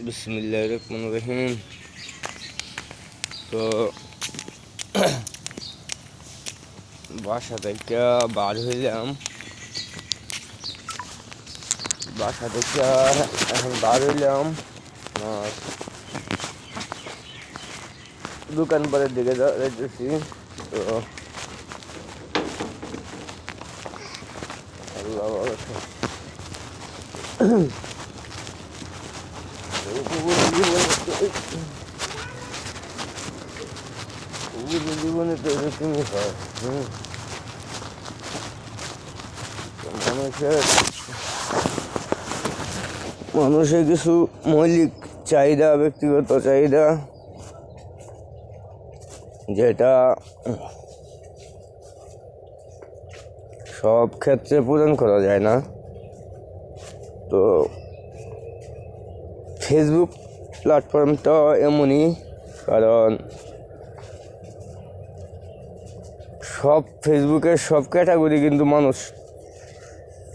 বিসমিল্লাহির রহমানির রহিম। তো বাসা থেকে বার হইলাম, এখন বার হইলাম দোকান পাড়ের দিকে যাইতেছি। তো আল্লাহ জীবনে তো এরকমই হয়। মানুষের কিছু মৌলিক চাহিদা, ব্যক্তিগত চাহিদা, যেটা সব ক্ষেত্রে পূরণ করা যায় না। তো ফেসবুক প্ল্যাটফর্মটা এমনই, কারণ ফেসবুকের সব ক্যাটাগরি কিন্তু মানুষ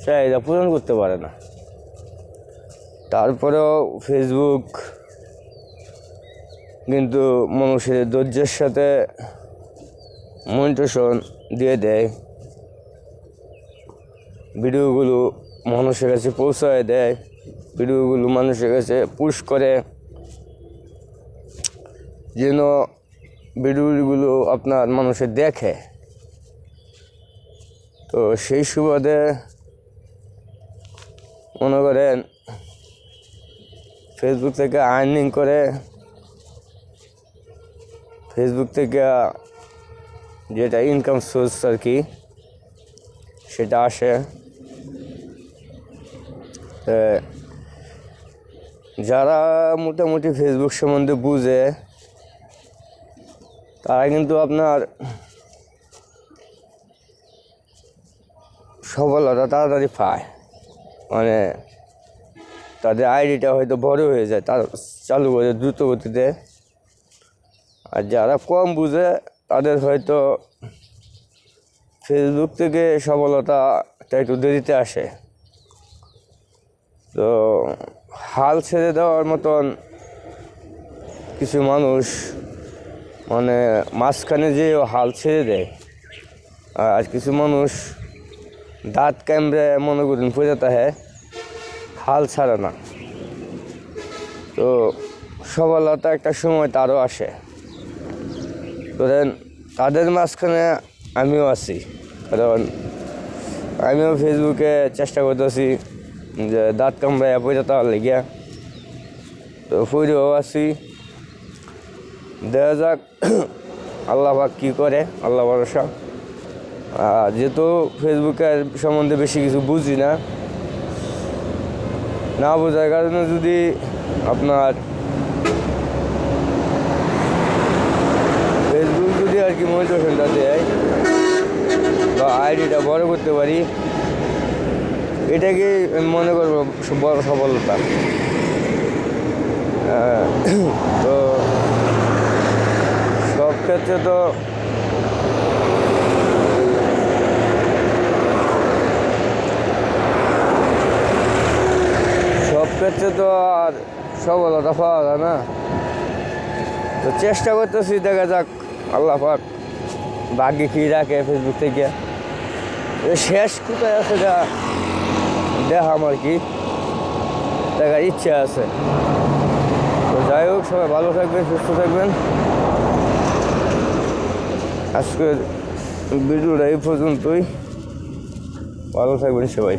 চাহিদা পূরণ করতে পারে না। তারপরেও ফেসবুক কিন্তু মানুষের ধৈর্যের সাথে মনিটেশন দিয়ে দেয়, ভিডিওগুলো মানুষের কাছে পৌঁছায় দেয়, ভিডিওগুলো মানুষের কাছে পুশ করে, যেন ভিডিওগুলো আপনার মানুষে দেখে। তো সেই সুবাদে মনে করেন ফেসবুক থেকে আর্নিং করে, ফেসবুক থেকে যেটা ইনকাম সোর্স আর কি, সেটা আসে। যারা মোটামুটি ফেসবুক সম্বন্ধে বুঝে, তারা কিন্তু আপনার সফলতা তাড়াতাড়ি পায়। মানে তাদের আইডিটা হয়তো বড় হয়ে যায়, তার চালু করে দ্রুত গতিতে। আর যারা কম বুঝে, তাদের হয়তো ফেসবুক থেকে সফলতাটা একটু দেরিতে আসে। তো হাল ছেড়ে দেওয়ার মতন কিছু মানুষ মানে মাঝখানে যে হাল ছেড়ে দেয়, আর কিছু মানুষ দাঁত কামড়ে মনে করেন পড়ে থাকে, হাল ছাড়ে না। তো সফলতা একটা সময় তারও আসে। ধরেন তাদের মাঝখানে আমিও আছি, কারণ আমিও ফেসবুকে চেষ্টা করতেছি যে দাঁত কামড়ায় পড়ে তার লেগিয়া। তো পড়েও আছি, দেখা যাক আল্লাহ পাক কী করে, আল্লাহ ভরসা। যেহেতু ফেসবুকের সম্বন্ধে বেশি কিছু বুঝি না, না বোঝার কারণে যদি আপনার ফেসবুক যদি আর কি মোটিভেশনটা দেয় বা আইডিটা বড় করতে পারি, এটাকে মনে করবো বড় সফলতা। তো সব ক্ষেত্রে তো আর সফলতা পাওয়া যায় না। তো চেষ্টা করতেছি, দেখা যাক আল্লাহ পাক ভাগ্যে কী রাখে। ফেসবুক থেকে শেষ কোথায় আছে দেখা আমার কি দেখার ইচ্ছা আছে। তো যাই হোক, সবাই ভালো থাকবেন, সুস্থ থাকবেন। আজকের ভিডিওটা এই পর্যন্তই। ভালো থাকবেন সবাই।